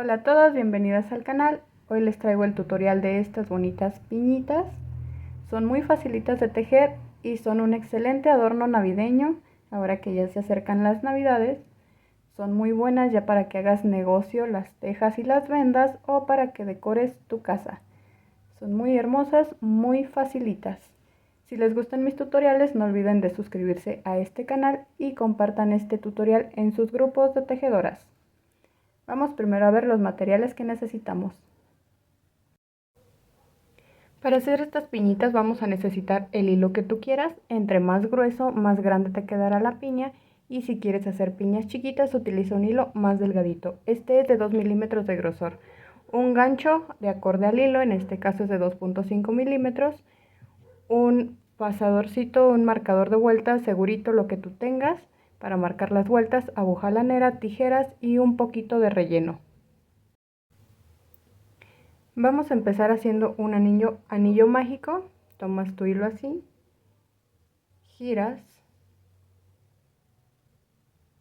Hola a todos, bienvenidas al canal. Hoy les traigo el tutorial de estas bonitas piñitas. Son muy facilitas de tejer y son un excelente adorno navideño. Ahora que ya se acercan las navidades, son muy buenas ya para que hagas negocio las tejas y las vendas o para que decores tu casa. Son muy hermosas, muy facilitas. Si les gustan mis tutoriales, no olviden de suscribirse a este canal y compartan este tutorial en sus grupos de tejedoras. Vamos primero a ver los materiales que necesitamos. Para hacer estas piñitas vamos a necesitar el hilo que tú quieras. Entre más grueso, más grande te quedará la piña. Y si quieres hacer piñas chiquitas, utiliza un hilo más delgadito. Este es de 2 milímetros de grosor. Un gancho de acorde al hilo, en este caso es de 2.5 milímetros. Un pasadorcito, un marcador de vueltas, segurito lo que tú tengas para marcar las vueltas, aguja lanera, tijeras y un poquito de relleno. Vamos a empezar haciendo un anillo mágico. Tomas tu hilo así, giras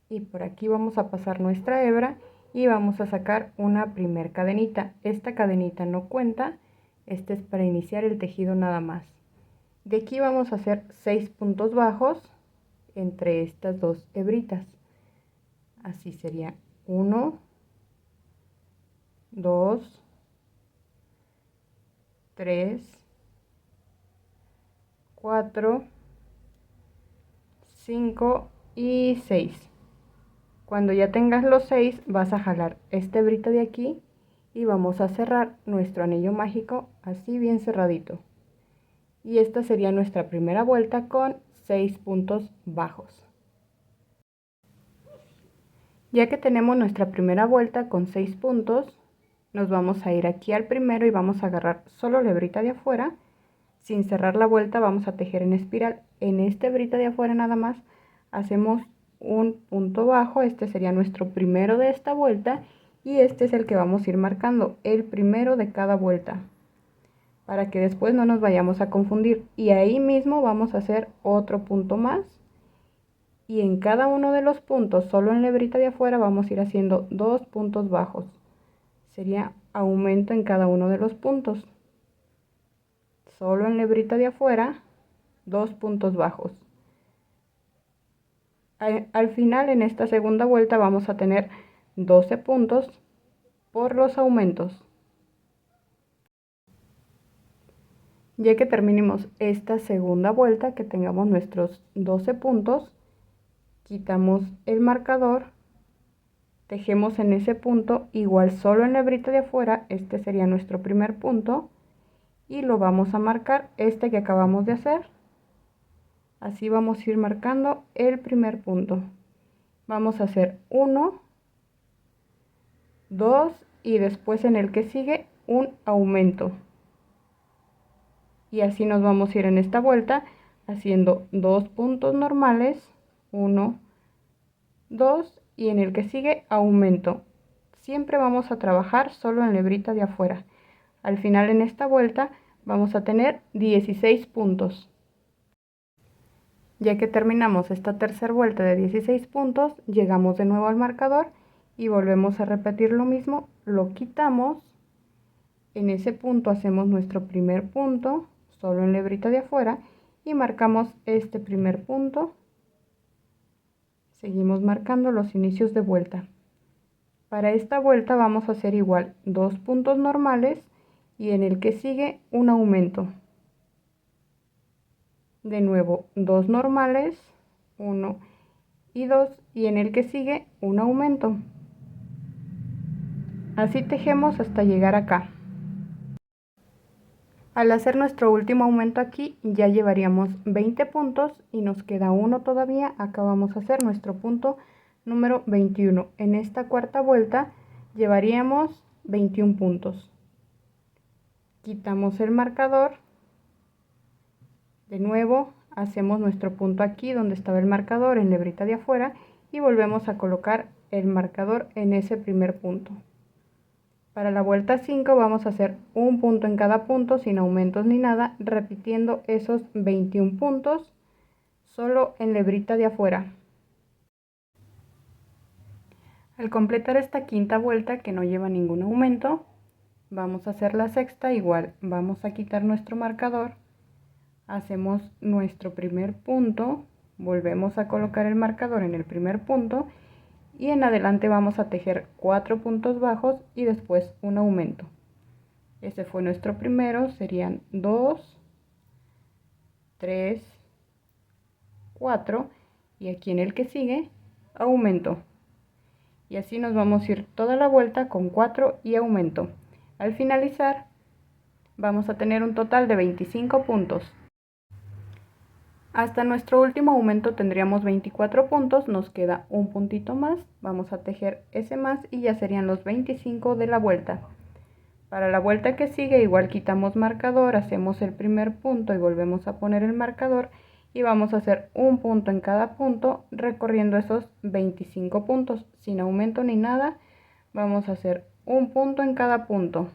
y por aquí vamos a pasar nuestra hebra y vamos a sacar una primer cadenita. Esta cadenita no cuenta, este es para iniciar el tejido nada más. De aquí vamos a hacer 6 puntos bajos entre estas dos hebritas. Así sería 1, 2, 3, 4, 5 y 6. Cuando ya tengas los 6 vas a jalar esta hebrita de aquí y vamos a cerrar nuestro anillo mágico así bien cerradito. Y esta sería nuestra primera vuelta con 6 puntos bajos. Ya que tenemos nuestra primera vuelta con 6 puntos, nos vamos a ir aquí al primero y vamos a agarrar solo la hebrita de afuera. Sin cerrar la vuelta vamos a tejer en espiral. En esta hebrita de afuera nada más hacemos un punto bajo. Este sería nuestro primero de esta vuelta y este es el que vamos a ir marcando, el primero de cada vuelta, para que después no nos vayamos a confundir. Y ahí mismo vamos a hacer otro punto más y en cada uno de los puntos, solo en la hebrita de afuera, vamos a ir haciendo 2 puntos bajos. Sería aumento en cada uno de los puntos. Solo en la hebrita de afuera, 2 puntos bajos. Al final, en esta segunda vuelta, vamos a tener 12 puntos por los aumentos. Ya que terminemos esta segunda vuelta, que tengamos nuestros 12 puntos, quitamos el marcador, tejemos en ese punto, igual solo en la hebrita de afuera, este sería nuestro primer punto, y lo vamos a marcar, este que acabamos de hacer. Así vamos a ir marcando el primer punto. Vamos a hacer 1, 2 y después en el que sigue un aumento. Y así nos vamos a ir en esta vuelta haciendo 2 puntos normales, 1, 2 y en el que sigue aumento. Siempre vamos a trabajar solo en la hebrita de afuera. Al final en esta vuelta vamos a tener 16 puntos. Ya que terminamos esta tercera vuelta de 16 puntos, llegamos de nuevo al marcador y volvemos a repetir lo mismo, lo quitamos, en ese punto hacemos nuestro primer punto, solo en la hebrita de afuera, y marcamos este primer punto, seguimos marcando los inicios de vuelta. Para esta vuelta vamos a hacer igual 2 puntos normales y en el que sigue un aumento. De nuevo 2 normales, 1 y 2 y en el que sigue un aumento. Así tejemos hasta llegar acá. Al hacer nuestro último aumento aquí ya llevaríamos 20 puntos y nos queda uno todavía. Acá vamos a hacer nuestro punto número 21. En esta cuarta vuelta llevaríamos 21 puntos. Quitamos el marcador. De nuevo hacemos nuestro punto aquí donde estaba el marcador en la hebrita de afuera y volvemos a colocar el marcador en ese primer punto. Para la vuelta 5 vamos a hacer un punto en cada punto sin aumentos ni nada, repitiendo esos 21 puntos solo en la hebrita de afuera. Al completar esta quinta vuelta que no lleva ningún aumento, vamos a hacer la sexta igual. Vamos a quitar nuestro marcador, hacemos nuestro primer punto, volvemos a colocar el marcador en el primer punto y en adelante vamos a tejer 4 puntos bajos y después un aumento. Ese fue nuestro primero, serían 2, 3, 4 y aquí en el que sigue aumento. Y así nos vamos a ir toda la vuelta con 4 y aumento. Al finalizar vamos a tener un total de 25 puntos. Hasta nuestro último aumento tendríamos 24 puntos, nos queda un puntito más, vamos a tejer ese más y ya serían los 25 de la vuelta. Para la vuelta que sigue igual quitamos marcador, hacemos el primer punto y volvemos a poner el marcador y vamos a hacer un punto en cada punto recorriendo esos 25 puntos sin aumento ni nada. Vamos a hacer un punto en cada punto.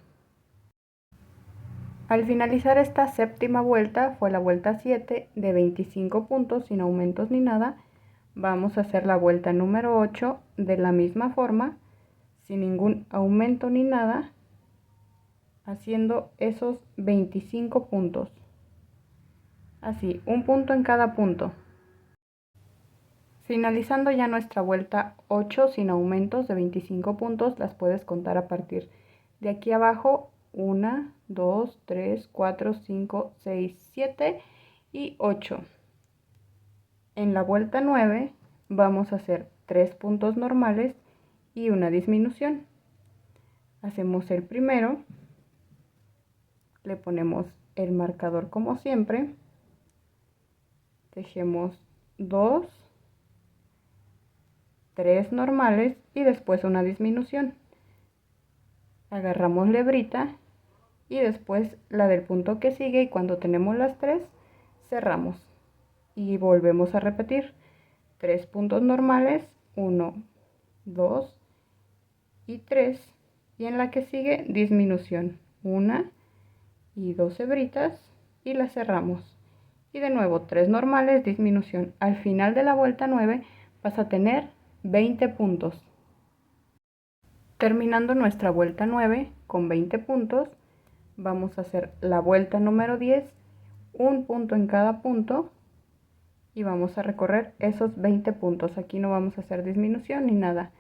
Al finalizar esta séptima vuelta, fue la vuelta 7 de 25 puntos sin aumentos ni nada, vamos a hacer la vuelta número 8 de la misma forma, sin ningún aumento ni nada, haciendo esos 25 puntos. Así, un punto en cada punto. Finalizando ya nuestra vuelta 8 sin aumentos de 25 puntos, las puedes contar a partir de aquí abajo. 1, 2, 3, 4, 5, 6, 7 y 8. En la vuelta 9 vamos a hacer 3 puntos normales y una disminución. Hacemos el primero, le ponemos el marcador como siempre, tejemos 2, 3 normales y después una disminución. Agarramos la hebrita y después la del punto que sigue y cuando tenemos las 3 cerramos y volvemos a repetir 3 puntos normales, 1, 2 y 3 y en la que sigue disminución, 1 y 2 hebritas y la cerramos y de nuevo 3 normales, disminución. Al final de la vuelta 9 vas a tener 20 puntos. Terminando nuestra vuelta 9 con 20 puntos, vamos a hacer la vuelta número 10, un punto en cada punto y vamos a recorrer esos 20 puntos. Aquí no vamos a hacer disminución ni nada,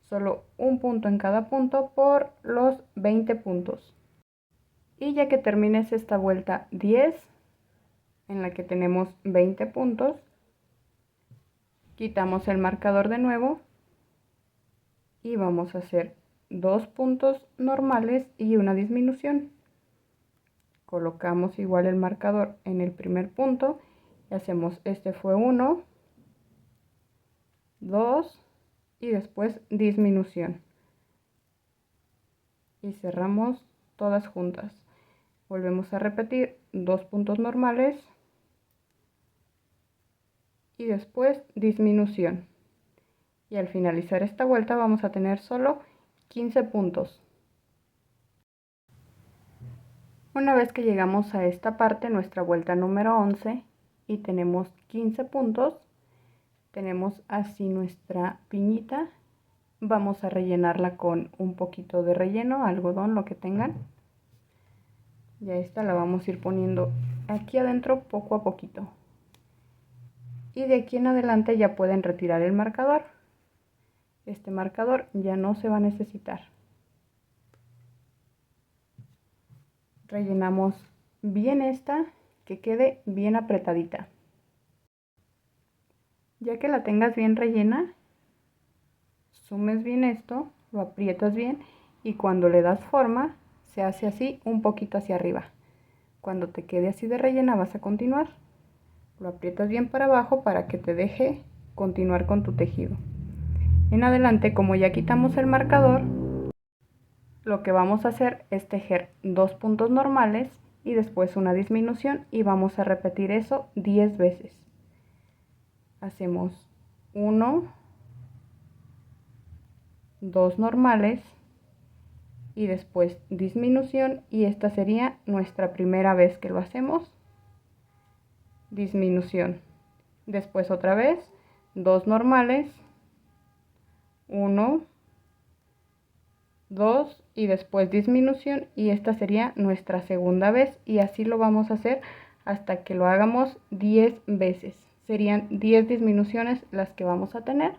solo un punto en cada punto por los 20 puntos. Y ya que termines esta vuelta 10, en la que tenemos 20 puntos, quitamos el marcador de nuevo y vamos a hacer 2 puntos normales y una disminución. Colocamos igual el marcador en el primer punto y hacemos, este fue 1, 2 y después disminución y cerramos todas juntas. Volvemos a repetir 2 puntos normales y después disminución y al finalizar esta vuelta vamos a tener solo 15 puntos. Una vez que llegamos a esta parte, nuestra vuelta número 11 y tenemos 15 puntos, tenemos así nuestra piñita. Vamos a rellenarla con un poquito de relleno, algodón, lo que tengan. Ya esta la vamos a ir poniendo aquí adentro poco a poquito. Y de aquí en adelante ya pueden retirar el marcador. Este marcador ya no se va a necesitar. Rellenamos bien esta, que quede bien apretadita. Ya que la tengas bien rellena, sumes bien esto, lo aprietas bien y cuando le das forma se hace así un poquito hacia arriba. Cuando te quede así de rellena vas a continuar. Lo aprietas bien para abajo para que te deje continuar con tu tejido. En adelante, como ya quitamos el marcador, lo que vamos a hacer es tejer 2 puntos normales y después una disminución y vamos a repetir eso 10 veces. Hacemos 1, 2 normales y después disminución y esta sería nuestra primera vez que lo hacemos. Disminución. Después otra vez 2 normales, 1, 2 y después disminución, y esta sería nuestra segunda vez, y así lo vamos a hacer hasta que lo hagamos 10 veces. Serían 10 disminuciones las que vamos a tener,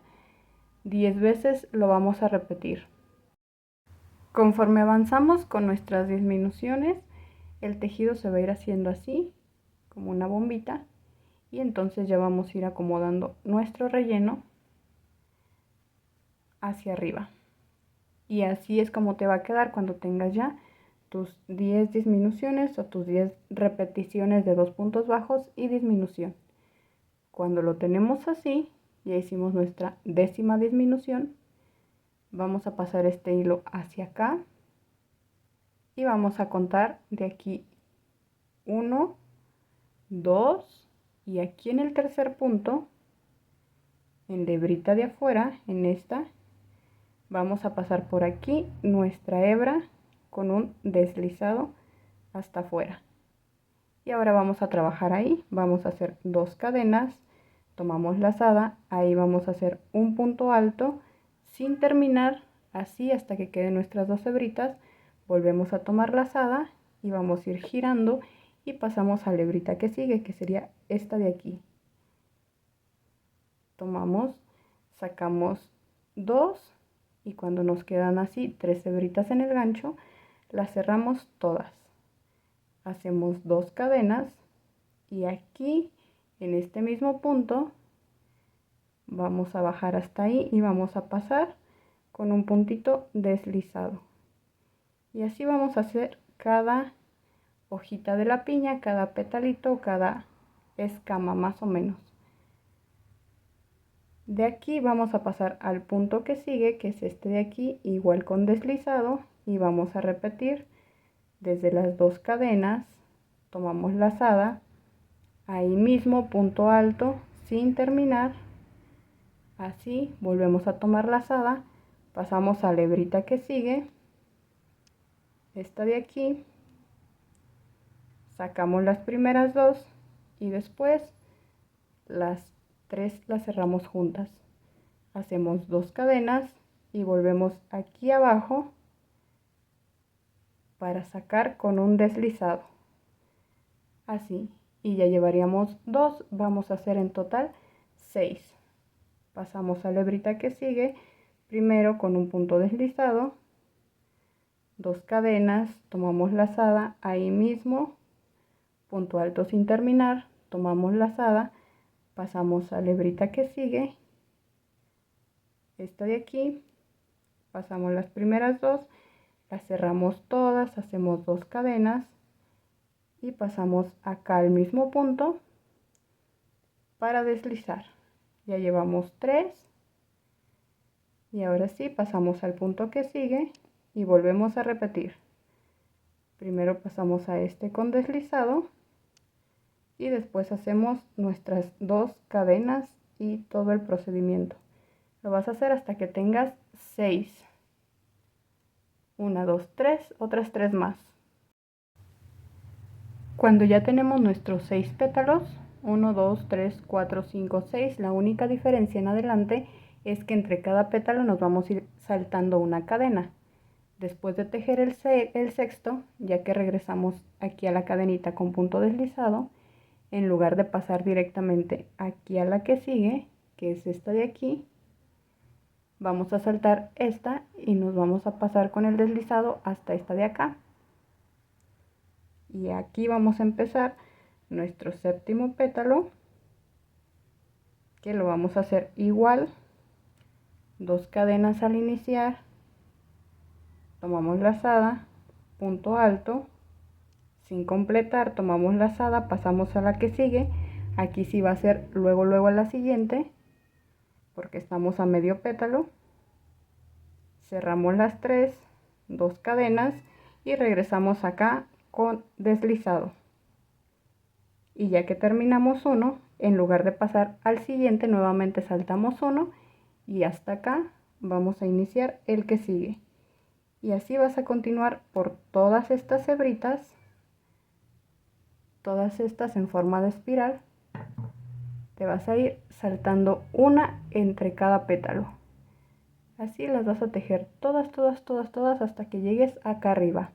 10 veces lo vamos a repetir. Conforme avanzamos con nuestras disminuciones, el tejido se va a ir haciendo así, como una bombita, y entonces ya vamos a ir acomodando nuestro relleno hacia arriba. Y así es como te va a quedar cuando tengas ya tus 10 disminuciones o tus 10 repeticiones de 2 puntos bajos y disminución. Cuando lo tenemos así, ya hicimos nuestra 10ª disminución, vamos a pasar este hilo hacia acá y vamos a contar de aquí 1, 2, y aquí en el tercer punto, en la hebrita de afuera, en esta, vamos a pasar por aquí nuestra hebra con un deslizado hasta afuera. Y ahora vamos a trabajar ahí, vamos a hacer 2 cadenas, tomamos lazada, ahí vamos a hacer un punto alto sin terminar, así hasta que queden nuestras 2 hebritas, volvemos a tomar lazada y vamos a ir girando y pasamos a la hebrita que sigue, que sería esta de aquí. Tomamos, sacamos 2 y cuando nos quedan así 3 hebritas en el gancho, las cerramos todas. Hacemos 2 cadenas y aquí en este mismo punto vamos a bajar hasta ahí y vamos a pasar con un puntito deslizado. Y así vamos a hacer cada hojita de la piña, cada petalito, cada escama más o menos. De aquí vamos a pasar al punto que sigue, que es este de aquí, igual con deslizado, y vamos a repetir desde las 2 cadenas, tomamos lazada, ahí mismo punto alto sin terminar, así volvemos a tomar lazada, pasamos a la hebrita que sigue, esta de aquí, sacamos las primeras 2 y después las 3 las cerramos juntas, hacemos 2 cadenas y volvemos aquí abajo para sacar con un deslizado, así, y ya llevaríamos 2, vamos a hacer en total 6. Pasamos a la hebrita que sigue, primero con un punto deslizado, 2 cadenas, tomamos lazada, ahí mismo, punto alto sin terminar, tomamos lazada, pasamos a la hebrita que sigue, esta de aquí, pasamos las primeras 2, las cerramos todas, hacemos 2 cadenas y pasamos acá al mismo punto para deslizar. Ya llevamos 3 y ahora sí pasamos al punto que sigue y volvemos a repetir. Primero pasamos a este con deslizado y después hacemos nuestras 2 cadenas y todo el procedimiento. Lo vas a hacer hasta que tengas 6. 1, 2, 3, otras 3 más. Cuando ya tenemos nuestros 6 pétalos, 1, 2, 3, 4, 5, 6, la única diferencia en adelante es que entre cada pétalo nos vamos a ir saltando una cadena. Después de tejer el sexto, ya que regresamos aquí a la cadenita con punto deslizado, en lugar de pasar directamente aquí a la que sigue, que es esta de aquí, vamos a saltar esta y nos vamos a pasar con el deslizado hasta esta de acá. Y aquí vamos a empezar nuestro 7º pétalo, que lo vamos a hacer igual, 2 cadenas al iniciar, tomamos lazada, punto alto, sin completar, tomamos lazada, pasamos a la que sigue, aquí sí va a ser luego a la siguiente, porque estamos a medio pétalo, cerramos las 3, 2 cadenas y regresamos acá con deslizado. Y ya que terminamos uno, en lugar de pasar al siguiente, nuevamente saltamos uno y hasta acá vamos a iniciar el que sigue. Y así vas a continuar por todas estas hebritas, todas estas en forma de espiral. Te vas a ir saltando una entre cada pétalo. Así las vas a tejer todas, todas, todas, todas hasta que llegues acá arriba.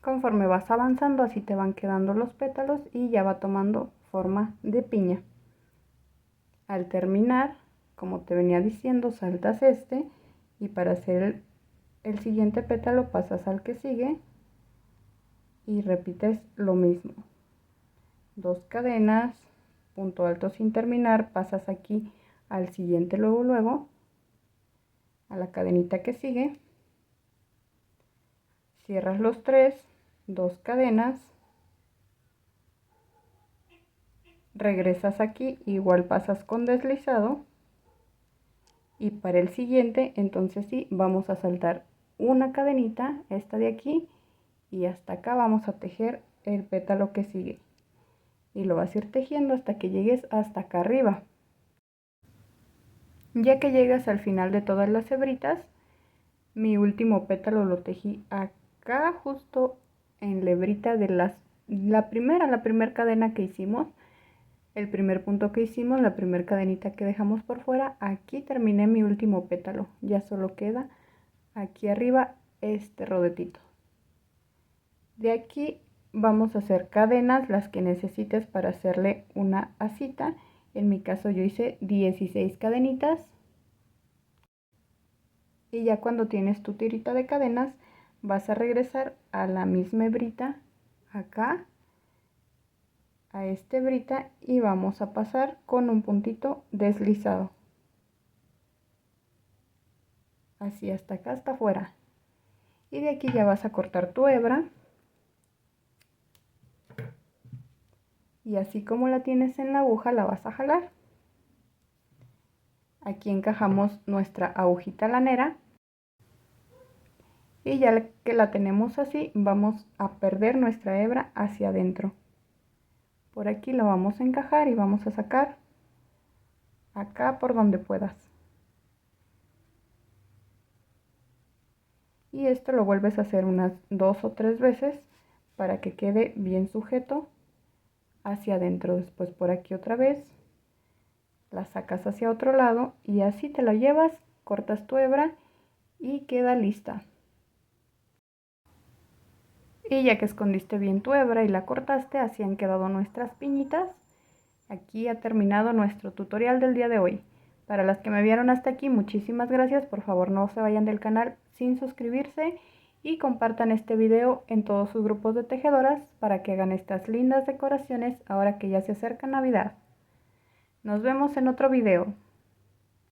Conforme vas avanzando, así te van quedando los pétalos y ya va tomando forma de piña. Al terminar, como te venía diciendo, saltas este y para hacer el siguiente pétalo pasas al que sigue y repites lo mismo. 2 cadenas, punto alto sin terminar, pasas aquí al siguiente luego, a la cadenita que sigue, cierras los 3, 2 cadenas, regresas aquí, igual pasas con deslizado y para el siguiente entonces sí vamos a saltar una cadenita, esta de aquí, y hasta acá vamos a tejer el pétalo que sigue y lo vas a ir tejiendo hasta que llegues hasta acá arriba. Ya que llegas al final de todas las hebritas, mi último pétalo lo tejí acá justo en la hebrita de la primera cadena que hicimos, el primer punto que hicimos, la primera cadenita que dejamos por fuera. Aquí terminé mi último pétalo, ya solo queda aquí arriba este rodetito. De aquí vamos a hacer cadenas, las que necesites para hacerle una asita. En mi caso yo hice 16 cadenitas. Y ya cuando tienes tu tirita de cadenas, vas a regresar a la misma hebrita acá, a esta hebrita, y vamos a pasar con un puntito deslizado. Así hasta acá, hasta afuera. Y de aquí ya vas a cortar tu hebra. Y así como la tienes en la aguja, la vas a jalar. Aquí encajamos nuestra agujita lanera. Y ya que la tenemos así, vamos a perder nuestra hebra hacia adentro. Por aquí la vamos a encajar y vamos a sacar acá por donde puedas. Y esto lo vuelves a hacer unas 2 o 3 veces para que quede bien sujeto hacia adentro. Después por aquí otra vez la sacas hacia otro lado y así te la llevas, cortas tu hebra y queda lista. Y ya que escondiste bien tu hebra y la cortaste, así han quedado nuestras piñitas. Aquí ha terminado nuestro tutorial del día de hoy. Para las que me vieron hasta aquí, muchísimas gracias. Por favor, no se vayan del canal sin suscribirse y compartan este video en todos sus grupos de tejedoras para que hagan estas lindas decoraciones ahora que ya se acerca Navidad. Nos vemos en otro video.